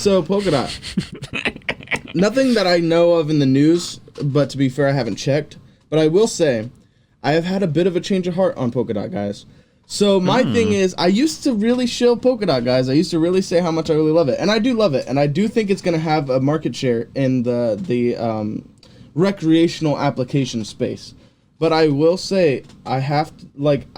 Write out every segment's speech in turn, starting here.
So Polkadot. Nothing that I know of in the news, but to be fair, I haven't checked. But I will say, I have had a bit of a change of heart on Polkadot, guys. So my thing is, I used to really shill Polkadot, guys. I used to really say how much I really love it, and I do love it, and I do think it's going to have a market share in the recreational application space. But I will say, I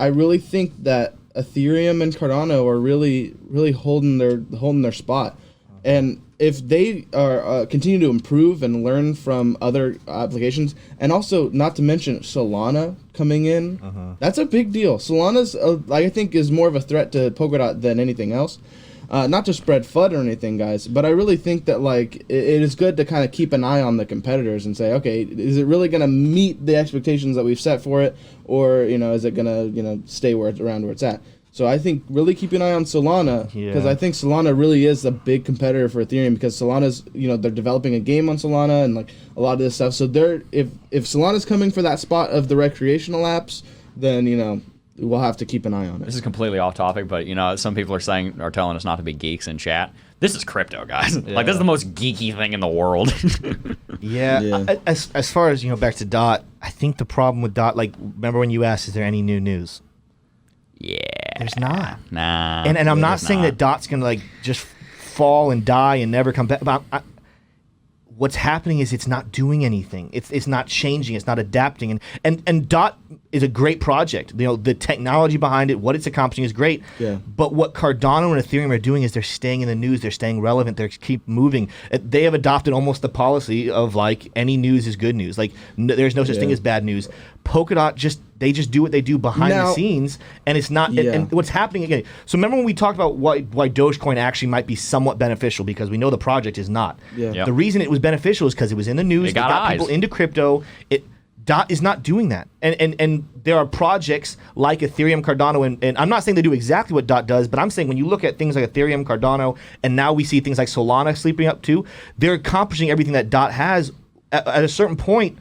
really think that Ethereum and Cardano are really holding their spot, and if they are continue to improve and learn from other applications, and also not to mention Solana coming in, that's a big deal. Solana's I think is more of a threat to Polkadot than anything else. Not to spread FUD or anything, guys, but I really think that it is good to kind of keep an eye on the competitors and say, okay, is it really going to meet the expectations that we've set for it, or is it going to stay around where it's at? So I think really keep an eye on Solana, because I think Solana really is a big competitor for Ethereum, because Solana's, they're developing a game on Solana and a lot of this stuff. So if Solana's coming for that spot of the recreational apps, then, we'll have to keep an eye on it. This is completely off topic, but some people are telling us not to be geeks in chat. This is crypto, guys. Yeah. This is the most geeky thing in the world. As far as, back to DOT, I think the problem with DOT, remember when you asked, is there any new news? Yeah. There's not. Nah. And I'm not saying that DOT's going to just fall and die and never come back. But what's happening is it's not doing anything. It's not changing. It's not adapting. And DOT is a great project. The technology behind it, what it's accomplishing is great. Yeah. But what Cardano and Ethereum are doing is they're staying in the news. They're staying relevant. They keep moving. They have adopted almost the policy of any news is good news. There's no such thing as bad news. Polkadot they just do what they do behind the scenes, and it's not. And what's happening again? So remember when we talked about why Dogecoin actually might be somewhat beneficial, because we know the project is not. Yeah. Yep. The reason it was beneficial is because it was in the news. It got people into crypto. DOT is not doing that, and there are projects like Ethereum, Cardano, and I'm not saying they do exactly what DOT does, but I'm saying when you look at things like Ethereum, Cardano, and now we see things like Solana sleeping up too, they're accomplishing everything that DOT has. At a certain point,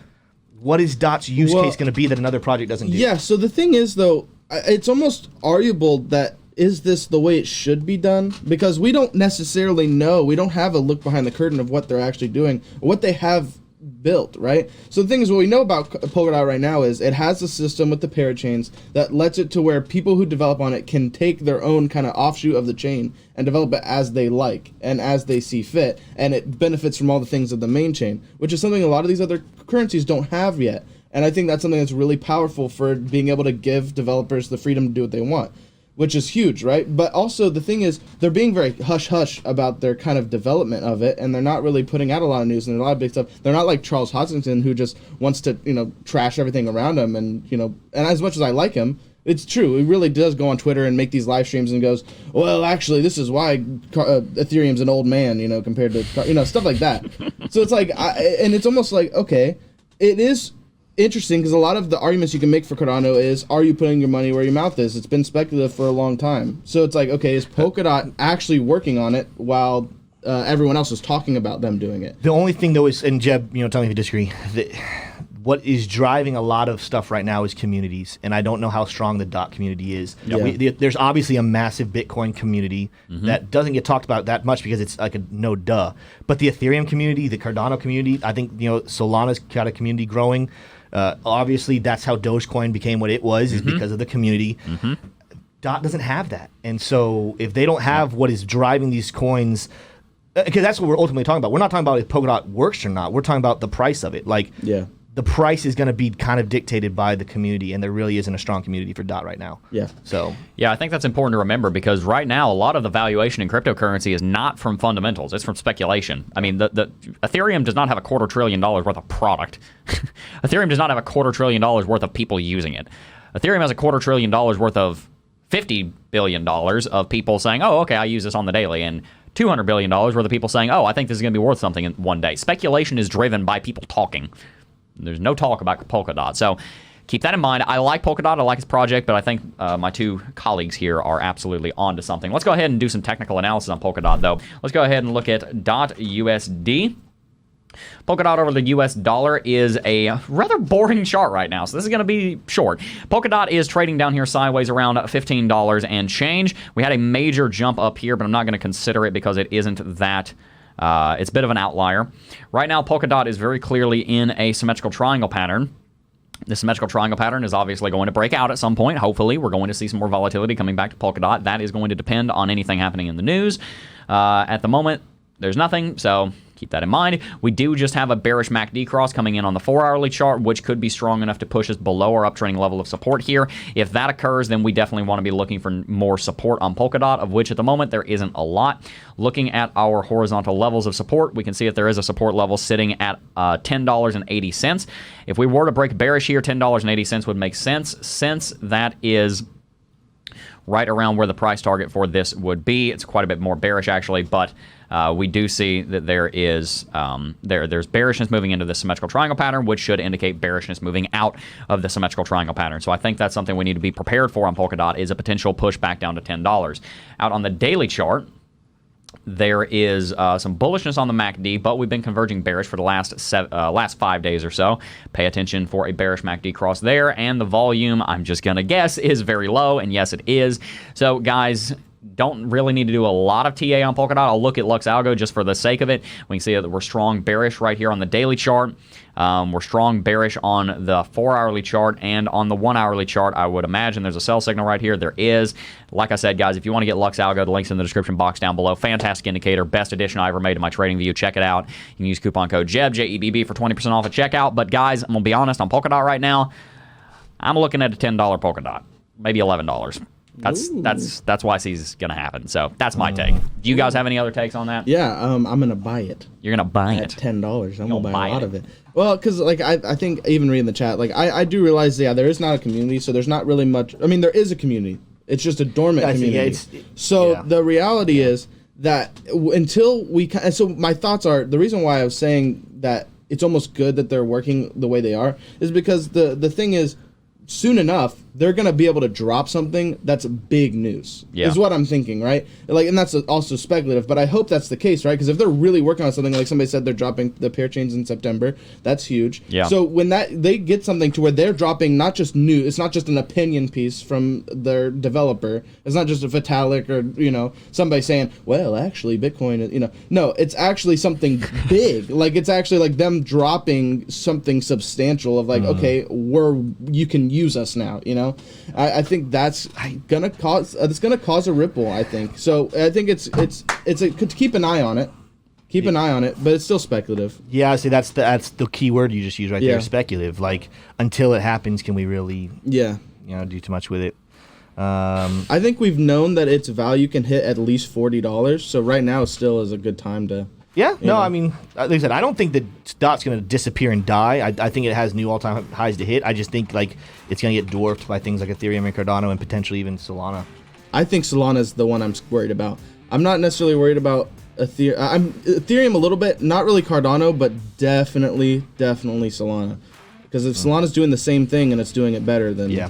what is DOT's use case going to be that another project doesn't do? Yeah, so the thing is, though, it's almost arguable that is this the way it should be done? Because we don't necessarily know. We don't have a look behind the curtain of what they're actually doing, or what they have built, right? So the thing is, what we know about Polkadot right now is it has a system with the parachains that lets it to where people who develop on it can take their own kind of offshoot of the chain and develop it as they like and as they see fit, and it benefits from all the things of the main chain, which is something a lot of these other currencies don't have yet. And I think that's something that's really powerful for being able to give developers the freedom to do what they want, which is huge, right? But also the thing is, they're being very hush-hush about their kind of development of it, and they're not really putting out a lot of news and a lot of big stuff. They're not like Charles Hoskinson, who just wants to, trash everything around him, and, and as much as I like him, it's true. He really does go on Twitter and make these live streams and goes, well, actually, this is why Ethereum's an old man, compared to, stuff like that. So it's and it's almost like, okay, it is interesting, because a lot of the arguments you can make for Cardano is, are you putting your money where your mouth is? It's been speculative for a long time. So it's okay, is Polkadot actually working on it while everyone else is talking about them doing it? The only thing, though, is, and Jebb, tell me if you disagree, what is driving a lot of stuff right now is communities, and I don't know how strong the DOT community is. There's obviously a massive Bitcoin community that doesn't get talked about that much because it's like a no duh. But the Ethereum community, the Cardano community, I think Solana's got a community growing. Obviously, that's how Dogecoin became what it was, is because of the community. DOT doesn't have that, and so if they don't have what is driving these coins, because that's what we're ultimately talking about. We're not talking about if Polkadot works or not. We're talking about the price of it. The price is going to be kind of dictated by the community, and there really isn't a strong community for DOT right now. Yeah. So. Yeah, I think that's important to remember, because right now a lot of the valuation in cryptocurrency is not from fundamentals; it's from speculation. I mean, the Ethereum does not have $250 billion worth of product. Ethereum does not have $250 billion worth of people using it. Ethereum has $250 billion worth of $50 billion of people saying, "Oh, okay, I use this on the daily," and $200 billion worth of people saying, "Oh, I think this is going to be worth something in one day." Speculation is driven by people talking. There's no talk about Polkadot. So keep that in mind. I like Polkadot. I like his project, but I think my two colleagues here are absolutely onto something. Let's go ahead and do some technical analysis on Polkadot, though. Let's go ahead and look at .USD. Polkadot over the US dollar is a rather boring chart right now, so this is going to be short. Polkadot is trading down here sideways around $15 and change. We had a major jump up here, but I'm not going to consider it because it isn't that it's a bit of an outlier. Right now, Polkadot is very clearly in a symmetrical triangle pattern. The symmetrical triangle pattern is obviously going to break out at some point. Hopefully, we're going to see some more volatility coming back to Polkadot. That is going to depend on anything happening in the news. At the moment, there's nothing, so keep that in mind. We do just have a bearish MACD cross coming in on the 4-hourly chart, which could be strong enough to push us below our uptrending level of support here. If that occurs, then we definitely want to be looking for more support on Polkadot, of which at the moment there isn't a lot. Looking at our horizontal levels of support, we can see that there is a support level sitting at $10.80. If we were to break bearish here, $10.80 would make sense, since that is right around where the price target for this would be. It's quite a bit more bearish, actually, but we do see that there is there's bearishness moving into the symmetrical triangle pattern, which should indicate bearishness moving out of the symmetrical triangle pattern. So I think that's something we need to be prepared for on Polkadot, is a potential push back down to $10. Out on the daily chart, there is some bullishness on the MACD, but we've been converging bearish for the last 5 days or so. Pay attention for a bearish MACD cross there, and the volume, I'm just going to guess, is very low, and yes, it is. So, guys, don't really need to do a lot of TA on Polkadot. I'll look at Lux Algo just for the sake of it. We can see that we're strong bearish right here on the daily chart. We're strong bearish on the 4-hourly chart, and on the 1-hourly chart, I would imagine there's a sell signal right here. There is. Like I said, guys, if you want to get Lux Algo, the link's in the description box down below. Fantastic indicator. Best addition I ever made to my trading view. Check it out. You can use coupon code Jebb, Jebb, for 20% off at checkout. But, guys, I'm going to be honest, on Polkadot right now, I'm looking at a $10 Polkadot, maybe $11. That's why it's gonna happen. So that's my take. Do you guys have any other takes on that? Yeah, I'm gonna buy it. You're gonna buy at it $10. I'm gonna buy a lot of it. Well, because like I think even reading the chat, like I do realize, yeah, there is not a community, so there's not really much. I mean, there is a community. It's just a dormant community. The reality is that until we so my thoughts are, the reason why I was saying that it's almost good that they're working the way they are is because the thing is, soon enough, they're going to be able to drop something that's big news, is what I'm thinking, right? Like, and that's also speculative, but I hope that's the case, right? Because if they're really working on something, like somebody said they're dropping the pair chains in September, that's huge. Yeah. So when they get something to where they're dropping not just news, it's not just an opinion piece from their developer, it's not just a Vitalik or, somebody saying, well, actually, Bitcoin is, no, it's actually something big. Like, it's actually like them dropping something substantial of like, okay, you can use us now, I think that's gonna cause a ripple. I think so. I think it's keep an eye on it. Keep an eye on it, but it's still speculative. Yeah, see, that's the key word you just used right there. Speculative. Like, until it happens, can we really? Yeah. Do too much with it. I think we've known that its value can hit at least $40. So right now, still is a good time to. Yeah, no, I mean, like I said, I don't think that Dot's going to disappear and die. I think it has new all-time highs to hit. I just think, like, it's going to get dwarfed by things like Ethereum and Cardano and potentially even Solana. I think Solana is the one I'm worried about. I'm not necessarily worried about Ethereum. I'm Ethereum a little bit, not really Cardano, but definitely Solana. Because if Solana's doing the same thing and it's doing it better, then... Yeah.